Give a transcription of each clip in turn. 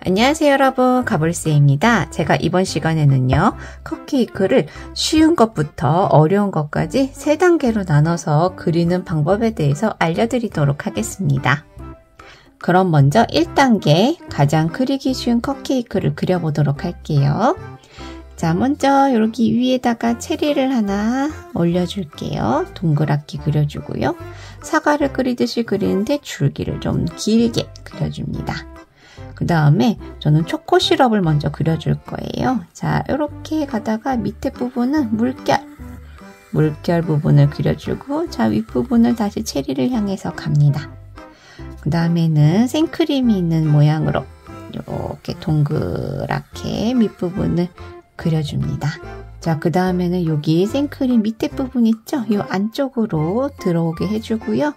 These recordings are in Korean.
안녕하세요 여러분, 가불쌤입니다. 제가 이번 시간에는요 컵케이크를 쉬운 것부터 어려운 것까지 3단계로 나눠서 그리는 방법에 대해서 알려드리도록 하겠습니다. 그럼 먼저 1단계 가장 그리기 쉬운 컵케이크를 그려보도록 할게요. 자, 먼저 여기 위에다가 체리를 하나 올려줄게요. 동그랗게 그려주고요. 사과를 그리듯이 그리는데 줄기를 좀 길게 그려줍니다. 그 다음에 저는 초코 시럽을 먼저 그려줄 거예요. 자, 이렇게 가다가 밑에 부분은 물결 부분을 그려주고, 자, 윗부분을 다시 체리를 향해서 갑니다. 그 다음에는 생크림이 있는 모양으로 이렇게 동그랗게 밑부분을 그려줍니다. 자, 그 다음에는 여기 생크림 밑에 부분 있죠? 이 안쪽으로 들어오게 해주고요.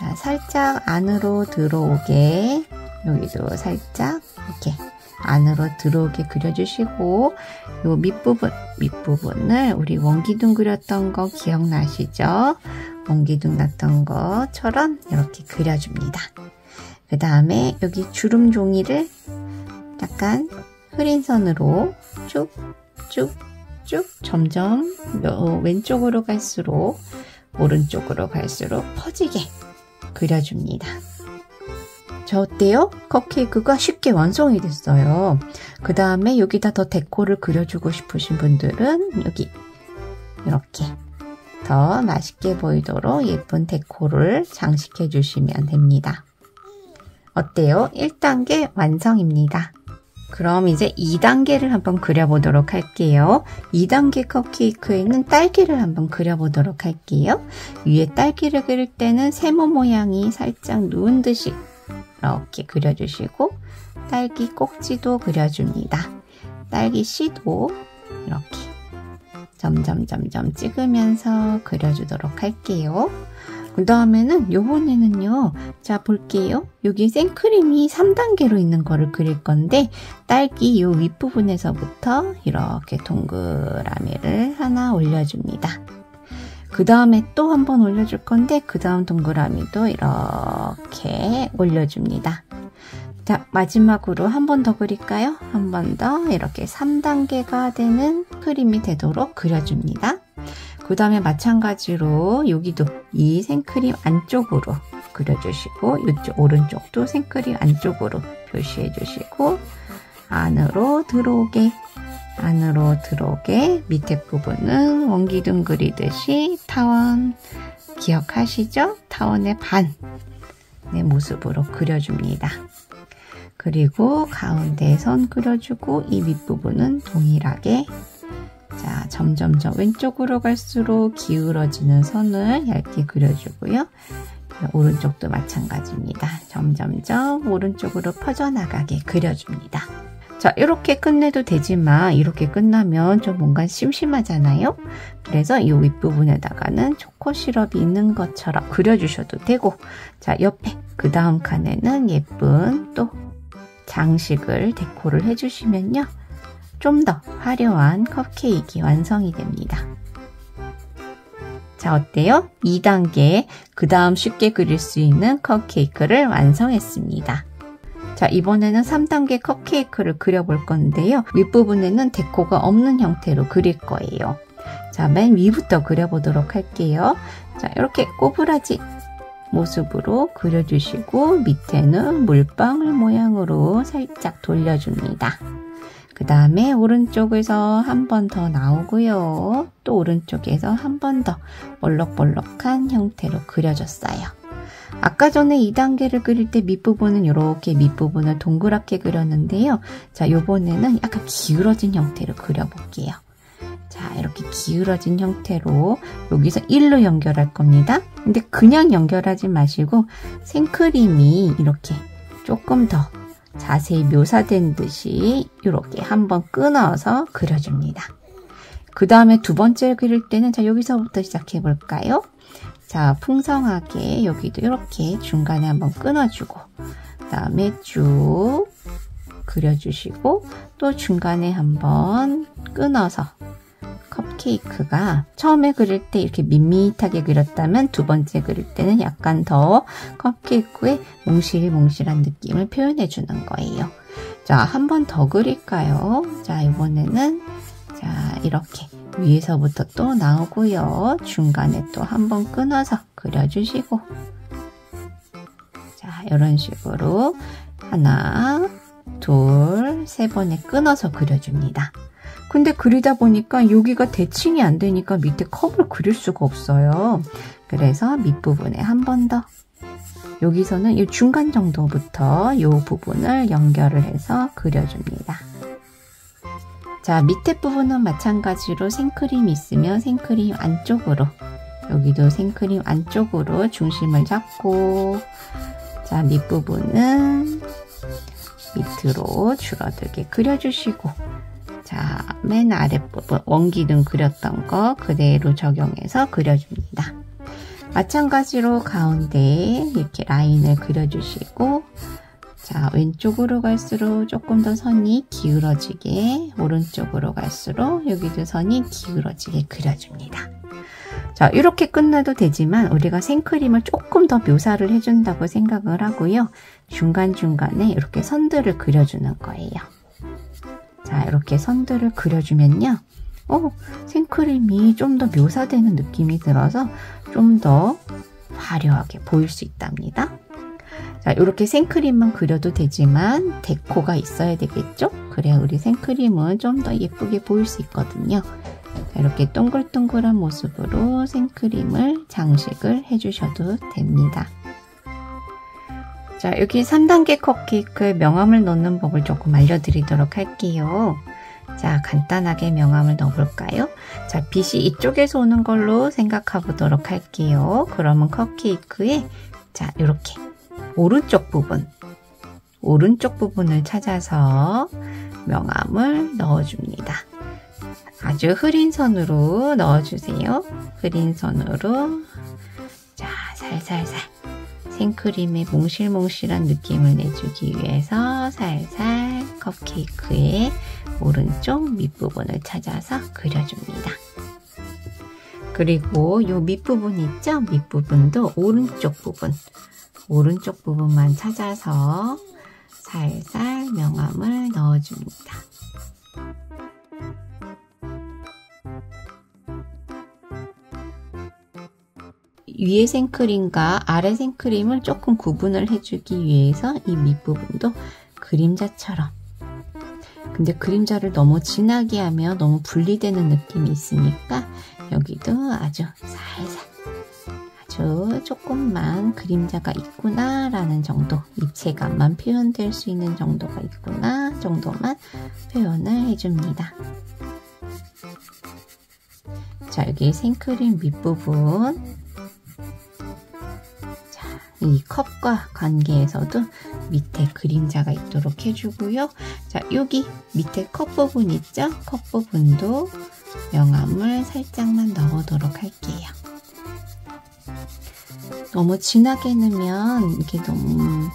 자, 살짝 안으로 들어오게, 여기도 살짝 이렇게 안으로 들어오게 그려주시고, 요 밑부분을 우리 원기둥 그렸던 거 기억나시죠? 원기둥 났던 것처럼 이렇게 그려줍니다. 그 다음에 여기 주름 종이를 약간 흐린 선으로 쭉쭉쭉 점점 왼쪽으로 갈수록 오른쪽으로 갈수록 퍼지게 그려줍니다. 자, 어때요? 컵케이크가 쉽게 완성이 됐어요. 그 다음에 여기다 더 데코를 그려주고 싶으신 분들은 여기 이렇게 더 맛있게 보이도록 예쁜 데코를 장식해 주시면 됩니다. 어때요? 1단계 완성입니다. 그럼 이제 2단계를 한번 그려보도록 할게요. 2단계 컵케이크에는 딸기를 한번 그려보도록 할게요. 위에 딸기를 그릴 때는 세모 모양이 살짝 누운 듯이 이렇게 그려주시고, 딸기 꼭지도 그려줍니다. 딸기 씨도 이렇게 점점 찍으면서 그려주도록 할게요. 그 다음에는 요번에는요, 자 볼게요. 여기 생크림이 3단계로 있는 거를 그릴 건데, 딸기 요 윗부분에서부터 이렇게 동그라미를 하나 올려줍니다. 그 다음에 또 한 번 올려줄 건데, 그 다음 동그라미도 이렇게 올려줍니다. 자, 마지막으로 한 번 더 그릴까요? 한 번 더 이렇게 3단계가 되는 크림이 되도록 그려줍니다. 그 다음에 마찬가지로 여기도 이 생크림 안쪽으로 그려주시고, 이쪽 오른쪽도 생크림 안쪽으로 표시해 주시고, 안으로 들어오게 밑에 부분은 원기둥 그리듯이 타원 기억하시죠? 타원의 반의 모습으로 그려줍니다. 그리고 가운데 선 그려주고, 이 밑부분은 동일하게, 자, 점점 왼쪽으로 갈수록 기울어지는 선을 얇게 그려주고요. 오른쪽도 마찬가지입니다. 점점 오른쪽으로 퍼져나가게 그려줍니다. 자, 이렇게 끝내도 되지만 이렇게 끝나면 좀 뭔가 심심하잖아요. 그래서 이 윗부분에다가는 초코 시럽이 있는 것처럼 그려주셔도 되고, 자, 옆에 그 다음 칸에는 예쁜 또 장식을 데코를 해주시면요, 좀 더 화려한 컵케이크 완성이 됩니다. 자, 어때요? 2단계 그 다음 쉽게 그릴 수 있는 컵케이크를 완성했습니다. 자, 이번에는 3단계 컵케이크를 그려볼 건데요. 윗부분에는 데코가 없는 형태로 그릴 거예요. 자, 맨 위부터 그려보도록 할게요. 자, 이렇게 꼬부라지 모습으로 그려주시고, 밑에는 물방울 모양으로 살짝 돌려줍니다. 그 다음에 오른쪽에서 한 번 더 나오고요. 또 오른쪽에서 한 번 더 볼록볼록한 형태로 그려줬어요. 아까 전에 2단계를 그릴 때 밑부분은 이렇게 밑부분을 동그랗게 그렸는데요. 자, 요번에는 약간 기울어진 형태로 그려볼게요. 자, 이렇게 기울어진 형태로 여기서 1로 연결할 겁니다. 근데 그냥 연결하지 마시고 생크림이 이렇게 조금 더 자세히 묘사된 듯이 이렇게 한번 끊어서 그려줍니다. 그 다음에 두 번째 그릴 때는, 자, 여기서부터 시작해 볼까요? 자, 풍성하게 여기도 이렇게 중간에 한번 끊어주고, 그 다음에 쭉 그려주시고, 또 중간에 한번 끊어서 컵케이크가 처음에 그릴 때 이렇게 밋밋하게 그렸다면 두 번째 그릴 때는 약간 더 컵케이크의 몽실몽실한 느낌을 표현해 주는 거예요. 자, 한 번 더 그릴까요? 자, 이번에는 자, 이렇게 위에서부터 또 나오고요. 중간에 또 한 번 끊어서 그려주시고, 자, 이런 식으로 하나, 둘, 세 번에 끊어서 그려줍니다. 근데 그리다 보니까 여기가 대칭이 안 되니까 밑에 컵을 그릴 수가 없어요. 그래서 밑부분에 한 번 더, 여기서는 이 중간 정도부터 이 부분을 연결을 해서 그려줍니다. 자, 밑에 부분은 마찬가지로 생크림이 있으면 생크림 안쪽으로, 여기도 생크림 안쪽으로 중심을 잡고, 자, 밑부분은 밑으로 줄어들게 그려주시고, 자, 맨 아랫부분 원기둥 그렸던 거 그대로 적용해서 그려줍니다. 마찬가지로 가운데 이렇게 라인을 그려주시고, 자, 왼쪽으로 갈수록 조금 더 선이 기울어지게, 오른쪽으로 갈수록 여기도 선이 기울어지게 그려줍니다. 자, 이렇게 끝나도 되지만 우리가 생크림을 조금 더 묘사를 해준다고 생각을 하고요. 중간중간에 이렇게 선들을 그려주는 거예요. 자, 이렇게 선들을 그려주면요. 생크림이 좀 더 묘사되는 느낌이 들어서 좀 더 화려하게 보일 수 있답니다. 자, 이렇게 생크림만 그려도 되지만 데코가 있어야 되겠죠? 그래야 우리 생크림은 좀 더 예쁘게 보일 수 있거든요. 자, 이렇게 동글동글한 모습으로 생크림을 장식을 해주셔도 됩니다. 자, 여기 3단계 컵케이크에 명암을 넣는 법을 조금 알려드리도록 할게요. 자, 간단하게 명암을 넣어볼까요? 자, 빛이 이쪽에서 오는 걸로 생각해 보도록 할게요. 그러면 컵케이크에 자, 이렇게 오른쪽 부분을 찾아서 명암을 넣어줍니다. 아주 흐린 선으로 넣어주세요. 흐린 선으로 자, 살살살 생크림의 몽실몽실한 느낌을 내주기 위해서 살살 컵케이크의 오른쪽 밑부분을 찾아서 그려줍니다. 그리고 이 밑부분 있죠? 밑부분도 오른쪽 부분만 찾아서 살살 명암을 넣어줍니다. 위에 생크림과 아래 생크림을 조금 구분을 해주기 위해서 이 밑부분도 그림자처럼, 근데 그림자를 너무 진하게 하면 너무 분리되는 느낌이 있으니까 여기도 아주 살살, 아주 조금만 그림자가 있구나 라는 정도, 입체감만 표현될 수 있는 정도가 있구나 정도만 표현을 해줍니다. 자, 여기 생크림 밑부분, 이 컵과 관계에서도 밑에 그림자가 있도록 해주고요. 자, 여기 밑에 컵 부분 있죠? 컵 부분도 명암을 살짝만 넣어보도록 할게요. 너무 진하게 넣으면 이게 너무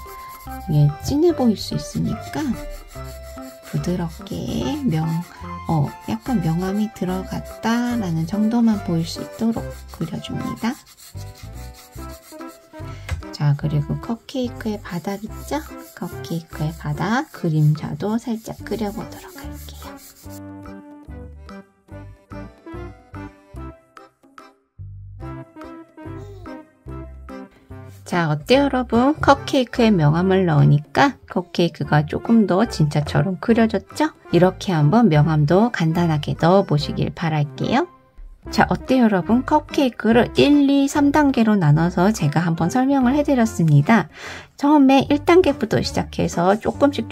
진해 보일 수 있으니까 부드럽게 약간 명암이 들어갔다라는 정도만 보일 수 있도록 그려줍니다. 자, 그리고 컵케이크의 바닥 있죠? 컵케이크의 바닥 그림자도 살짝 그려보도록 할게요. 자, 어때요 여러분? 컵케이크에 명암을 넣으니까 컵케이크가 조금 더 진짜처럼 그려졌죠? 이렇게 한번 명암도 간단하게 넣어보시길 바랄게요. 자, 어때요 여러분? 컵케이크를 1, 2, 3단계로 나눠서 제가 한번 설명을 해드렸습니다. 처음에 1단계부터 시작해서 조금씩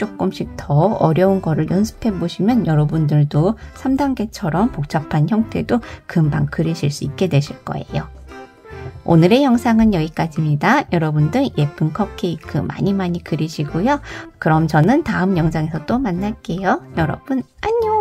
더 어려운 거를 연습해 보시면 여러분들도 3단계처럼 복잡한 형태도 금방 그리실 수 있게 되실 거예요. 오늘의 영상은 여기까지입니다. 여러분들 예쁜 컵케이크 많이 그리시고요. 그럼 저는 다음 영상에서 또 만날게요. 여러분 안녕!